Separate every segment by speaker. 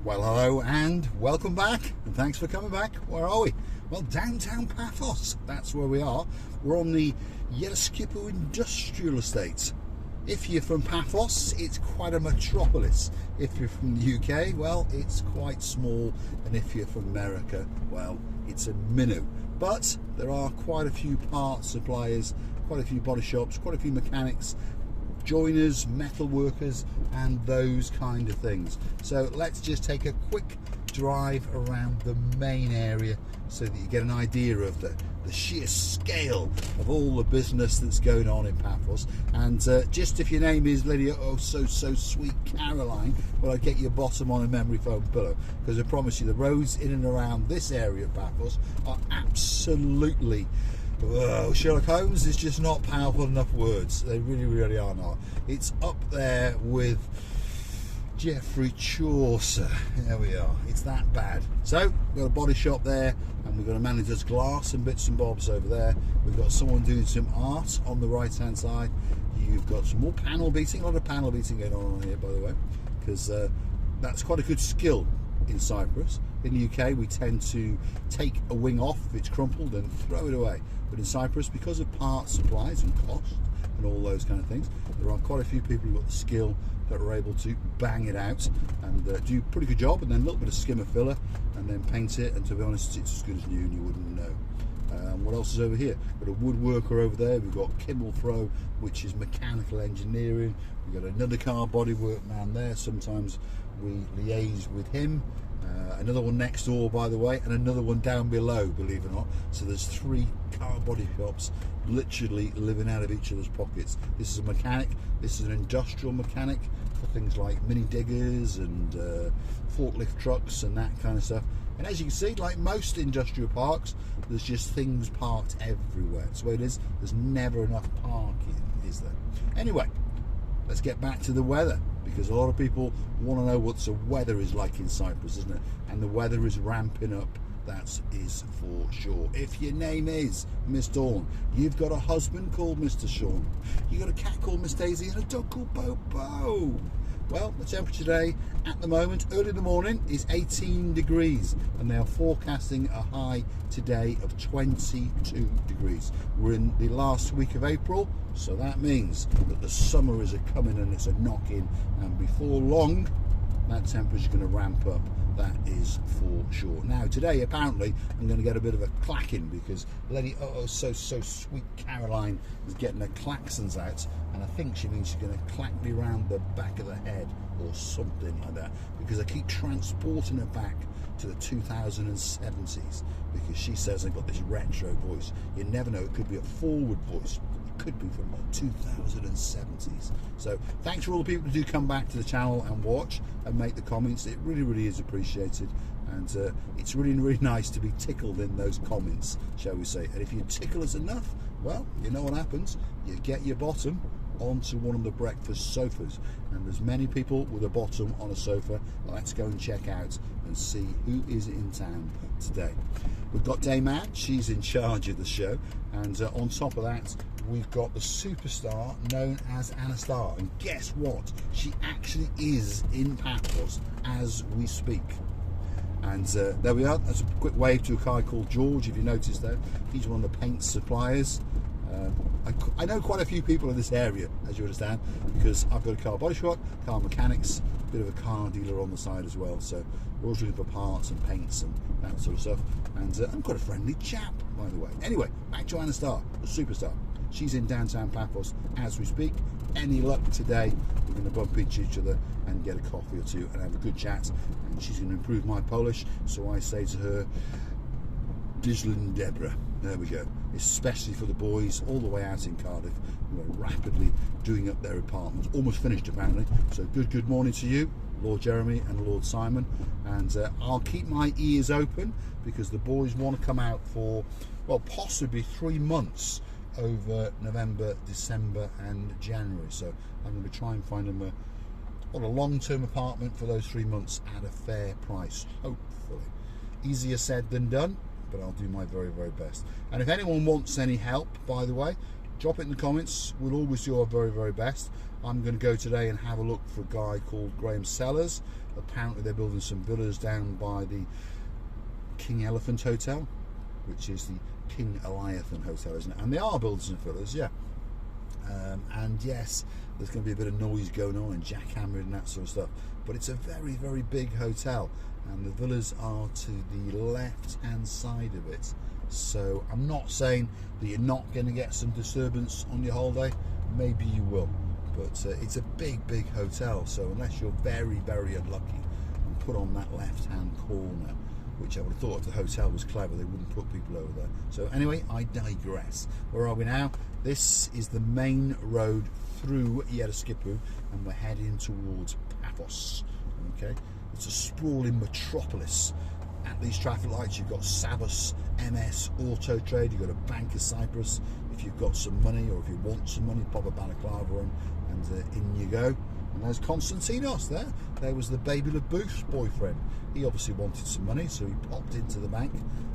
Speaker 1: Well, hello and welcome back, and thanks for coming back. Where are we? Well, downtown Paphos, that's where we are. We're on the Yereskipu Industrial Estate. If you're from Paphos, it's quite a metropolis. If you're from the UK, well, it's quite small. And if you're from America, well, it's a minnow. But there are quite a few parts suppliers, quite a few body shops, quite a few mechanics, joiners, metal workers, and those kind of things. So let's just take a quick drive around the main area so that you get an idea of the sheer scale of all the business that's going on in Paphos. And just if your name is Lydia, oh so sweet Caroline, well, I'd get your bottom on a memory foam pillow, because I promise you the roads in and around this area of Paphos are absolutely, oh, Sherlock Holmes is just not powerful enough words. They really are not. It's up there with Geoffrey Chaucer. There we are. It's that bad. So we've got a body shop there, and we've got a man who does glass and bits and bobs over there. We've got someone doing some art on the right hand side. You've got some more panel beating. A lot of panel beating going on here, by the way, because that's quite a good skill in Cyprus. In the UK, we tend to take a wing off if it's crumpled and throw it away. But in Cyprus, because of parts supplies and cost and all those kind of things, there are quite a few people who've got the skill that are able to bang it out and do a pretty good job, and then a little bit of skimmer filler and then paint it, and to be honest, it's as good as new and you wouldn't know. What else is over here? We've got a woodworker over there. We've got Kimmel Throw, which is mechanical engineering. We've got another car bodywork man there. Sometimes we liaise with him. Another one next door, by the way, and another one down below, believe it or not. So there's 3 car body shops literally living out of each other's pockets. This is a mechanic. This is an industrial mechanic for things like mini diggers and forklift trucks and that kind of stuff. And as you can see, like most industrial parks, there's just things parked everywhere. That's the way it is. There's never enough parking, is there? Anyway, let's get back to the weather, because a lot of people want to know what the weather is like in Cyprus, isn't it? And the weather is ramping up, that is for sure. If your name is Miss Dawn, you've got a husband called Mr. Sean, you've got a cat called Miss Daisy, and a dog called Bobo. Well, the temperature today at the moment, early in the morning, is 18 degrees, and they are forecasting a high today of 22 degrees. We're in the last week of April, so that means that the summer is a coming and it's a knock-in, and before long, that temperature is going to ramp up. That is for sure. Now today, apparently, I'm going to get a bit of a clacking, because Lady so sweet Caroline is getting her klaxons out, and I think she means she's going to clack me round the back of the head or something like that, because I keep transporting her back to the 2070s, because she says I've got this retro voice. You never know, it could be a forward voice. Could be from 2070s. So thanks for all the people who do come back to the channel and watch and make the comments. It really is appreciated, and it's really nice to be tickled in those comments, shall we say. And if you tickle us enough, well, you know what happens. You get your bottom onto one of the breakfast sofas, and there's many people with a bottom on a sofa. Let's go and check out and see who is in town today. We've got Dame Anne, she's in charge of the show, and on top of that, we've got the superstar known as Anastar, and guess what? She actually is in Paphos as we speak. And there we are. That's a quick wave to a guy called George, if you notice that. He's one of the paint suppliers. I know quite a few people in this area, as you understand, because I've got a car body shop, car mechanics, a bit of a car dealer on the side as well. So we're always looking for parts and paints and that sort of stuff. And I'm quite a friendly chap, by the way. Anyway, back to Anastar, the superstar. She's in downtown Paphos as we speak. Any luck today, we're going to bump into each other and get a coffee or two and have a good chat. And she's going to improve my Polish, so I say to her, Dylan Deborah. There we go. Especially for the boys all the way out in Cardiff, who are rapidly doing up their apartments. Almost finished, apparently. So good morning to you, Lord Jeremy and Lord Simon. And I'll keep my ears open, because the boys want to come out for, well, possibly 3 months over November, December and January. So I'm going to try and find them a long-term apartment for those 3 months at a fair price, hopefully. Easier said than done, but I'll do my very best. And if anyone wants any help, by the way, Drop it in the comments. We'll always do our very, very best. I'm going to go today and have a look for a guy called Graham Sellers. Apparently they're building some villas down by the King Elephant Hotel, which is the King Eliathan Hotel, isn't it? And they are building some villas, yeah. And yes, there's going to be a bit of noise going on and jackhammering and that sort of stuff. But it's a very, very big hotel, and the villas are to the left-hand side of it. So I'm not saying that you're not going to get some disturbance on your holiday. Maybe you will. But it's a big, big hotel. So unless you're very, very unlucky and put on that left-hand corner, which I would have thought if the hotel was clever, they wouldn't put people over there. So anyway, I digress. Where are we now? This is the main road through Yeraskipu, and we're heading towards Paphos. Okay, it's a sprawling metropolis. At these traffic lights, you've got Sabas, MS, Auto Trade, you've got a Bank of Cyprus. If you've got some money, or if you want some money, pop a balaclava on, and in you go. And there's Konstantinos there. There was the Baby Labouche's boyfriend. He obviously wanted some money, so he popped into the bank.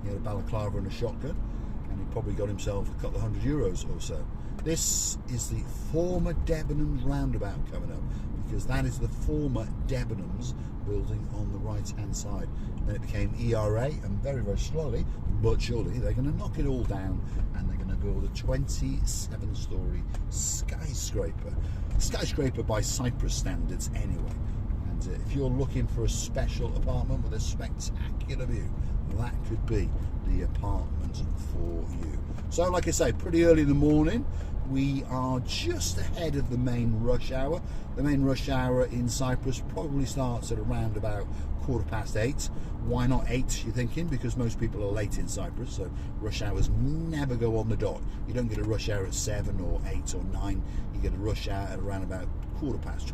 Speaker 1: He had a balaclava and a shotgun, and he probably got himself a couple of €100 or so. This is the former Debenhams roundabout coming up, because that is the former Debenhams building on the right-hand side. Then it became ERA, and very, very slowly, but surely, they're going to knock it all down, and they're going to build a 27-storey skyscraper by Cyprus standards anyway. And if you're looking for a special apartment with a spectacular view, that could be the apartment for you. So like I say, pretty early in the morning. We are just ahead of the main rush hour. The main rush hour in Cyprus probably starts at around about 8:15. Why not 8, you're thinking? Because most people are late in Cyprus, so rush hours never go on the dot. You don't get a rush hour at 7 or 8 or 9. You get a rush hour at around about 20 past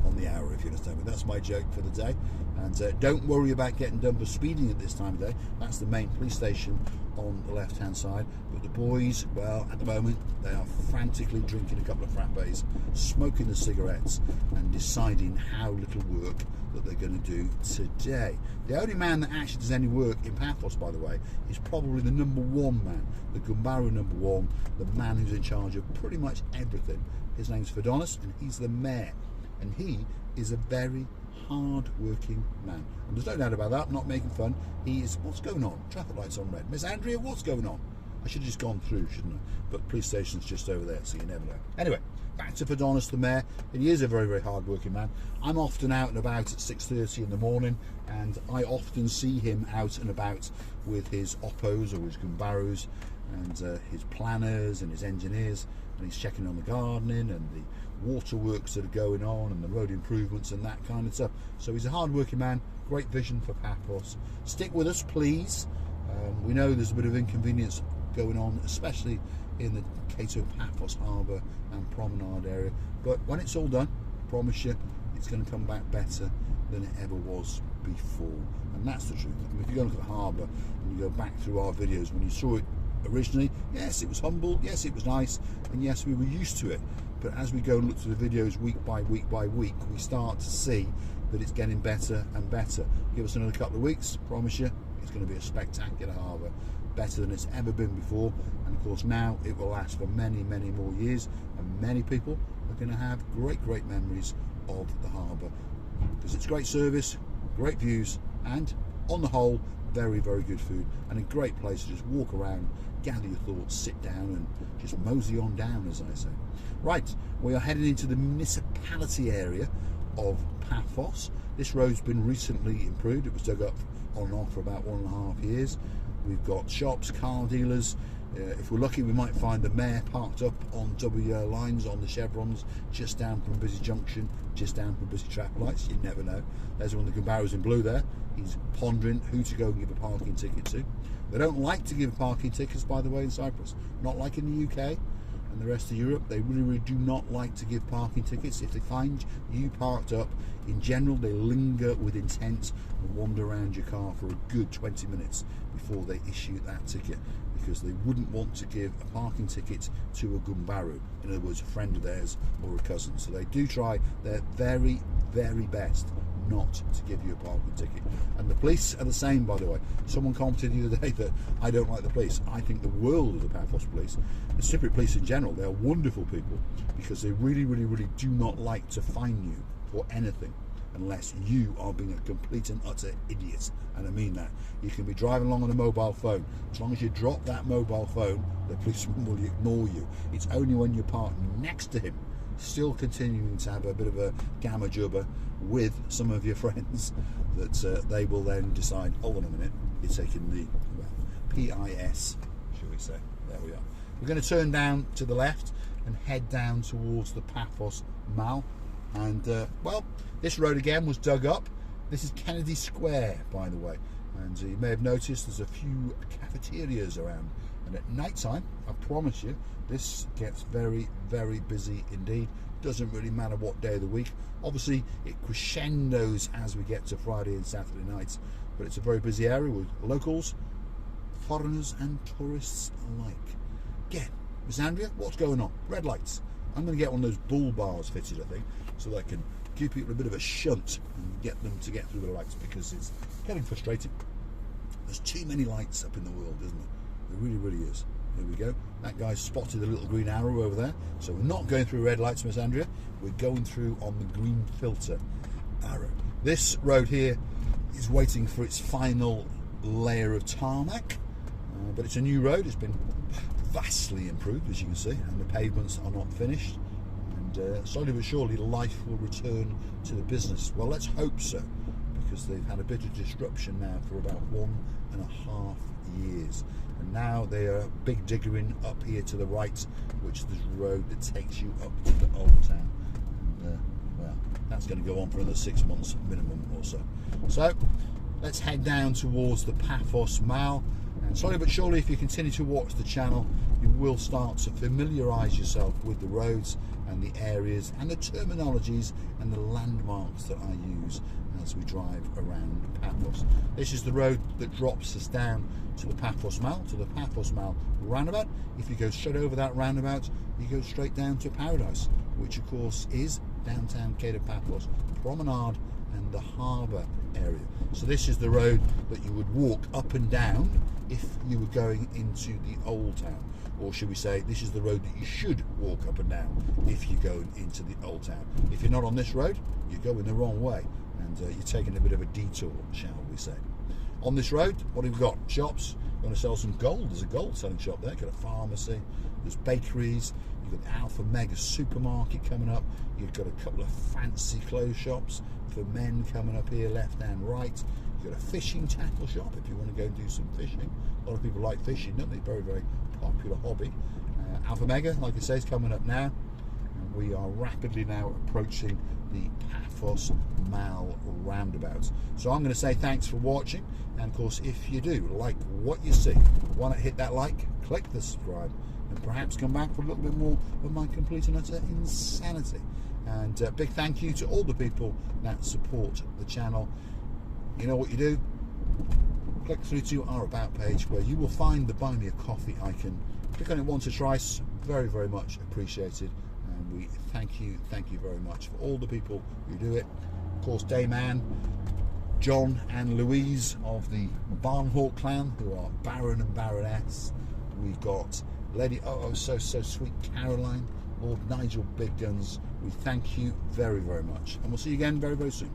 Speaker 1: on the hour, if you understand me. That's my joke for the day. And don't worry about getting done for speeding at this time of day. That's the main police station on the left hand side. But the boys, well, at the moment they are frantically drinking a couple of frappes, smoking the cigarettes, and deciding how little work that they're going to do today. The only man that actually does any work in Paphos, by the way, is probably the #1 man, the Gumbaru #1, the man who's in charge of pretty much everything. His name's Fedonis, and he's the mayor, and he is a very hard-working man. And there's no doubt about that. I'm not making fun. He is. What's going on? Traffic lights on red. Miss Andrea, what's going on? I should have just gone through, shouldn't I? But police station's just over there, so you never know. Anyway, back to Fedonis, the mayor. And he is a very, very hard-working man. I'm often out and about at 6:30 in the morning, and I often see him out and about with his oppos or his Gumbarus and his planners and his engineers, and he's checking on the gardening and the waterworks that are going on and the road improvements and that kind of stuff. So he's a hard-working man, great vision for Paphos. Stick with us, please. We know there's a bit of inconvenience going on, especially in the Cato Paphos Harbour and Promenade area. But when it's all done, I promise you, it's going to come back better than it ever was before. And that's the truth. I mean, if you go look at the harbour and you go back through our videos, when you saw it originally, yes, it was humble, yes, it was nice, and yes, we were used to it. But as we go and look through the videos week by week by week, we start to see that it's getting better and better. Give us another couple of weeks, promise you, it's going to be a spectacular harbour, better than it's ever been before. And of course now it will last for many, many more years, and many people are going to have great, great memories of the harbour, because it's great service, great views, and on the whole, very, very good food, and a great place to just walk around, gather your thoughts, sit down, and just mosey on down, as I say. Right, we are heading into the municipality area of Paphos. This road's been recently improved. It was dug up on and off for about 1.5 years. We've got shops, car dealers. If we're lucky, we might find the mayor parked up on WO lines on the chevrons, just down from busy junction, just down from busy traffic lights. You never know. There's one of the Gumbarus in blue there. He's pondering who to go and give a parking ticket to. They don't like to give parking tickets, by the way, in Cyprus. Not like in the UK and the rest of Europe. They really, really do not like to give parking tickets. If they find you parked up, in general, they linger with intent and wander around your car for a good 20 minutes before they issue that ticket, because they wouldn't want to give a parking ticket to a Gumbaru, in other words, a friend of theirs or a cousin. So they do try their very, very best not to give you a parking ticket. And the police are the same, by the way. Someone commented the other day that I don't like the police. I think the world of the Paphos police, the Cypriot police in general, they're wonderful people, because they really, really, really do not like to fine you for anything unless you are being a complete and utter idiot. And I mean that. You can be driving along on a mobile phone. As long as you drop that mobile phone, the policeman will ignore you. It's only when you're parked next to him, still continuing to have a bit of a gamma jubber with some of your friends, that they will then decide, hold on a minute, you're taking the, well, PIS, shall we say. There we are. We're going to turn down to the left and head down towards the Paphos Mall. And well, this road again was dug up. This is Kennedy Square, by the way, and you may have noticed there's a few cafeterias around, and at night time, I promise you, this gets very, very busy indeed. Doesn't really matter what day of the week. Obviously it crescendos as we get to Friday and Saturday nights, but it's a very busy area with locals, foreigners and tourists alike. Again, Miss Andrea, what's going on? Red lights. I'm going to get one of those bull bars fitted, I think, so that I can give people a bit of a shunt and get them to get through the lights, because it's getting frustrating. There's too many lights up in the world, isn't there? There really, really is. Here we go. That guy's spotted a little green arrow over there. So we're not going through red lights, Miss Andrea. We're going through on the green filter arrow. This road here is waiting for its final layer of tarmac, but it's a new road. It's been vastly improved, as you can see, and the pavements are not finished, and slowly but surely life will return to the business. Well, let's hope so, because they've had a bit of disruption now for about 1.5 years, and now they are big diggering up here to the right, which is this road that takes you up to the old town, and well, that's going to go on for another 6 months minimum or so. So let's head down towards the Paphos Mall. And slowly but surely, if you continue to watch the channel, you will start to familiarise yourself with the roads and the areas and the terminologies and the landmarks that I use as we drive around Paphos. This is the road that drops us down to the Paphos Mall, to the Paphos Mall roundabout. If you go straight over that roundabout, you go straight down to Paradise, which of course is downtown Cape of Paphos, Promenade and the harbour area. So this is the road that you would walk up and down if you were going into the old town, or should we say, this is the road that you should walk up and down if you're going into the old town. If you're not on this road, you're going the wrong way, and you're taking a bit of a detour, shall we say. On this road, what have we got? Shops. We're going to sell some gold. There's a gold selling shop there. Got a pharmacy. There's bakeries. You've got the Alpha Mega supermarket coming up. You've got a couple of fancy clothes shops for men coming up here, left and right. You've got a fishing tackle shop if you want to go and do some fishing. A lot of people like fishing, don't they? Very, very popular hobby. Alpha Mega, like I say, is coming up now. And we are rapidly now approaching the Paphos Mall roundabout. So I'm going to say thanks for watching. And of course, if you do like what you see, why not hit that like, click the subscribe, and perhaps come back for a little bit more of my complete and utter insanity. And big thank you to all the people that support the channel. You know what you do? Click through to our About page, where you will find the Buy Me a Coffee icon. Click on it once or twice. Very, very much appreciated. And we thank you very much for all the people who do it. Of course, Dayman, John and Louise of the Barnhawk clan, who are Baron and Baroness. We've got Lady so sweet Caroline, Lord Nigel Big Guns. We thank you very, very much, and we'll see you again very, very soon.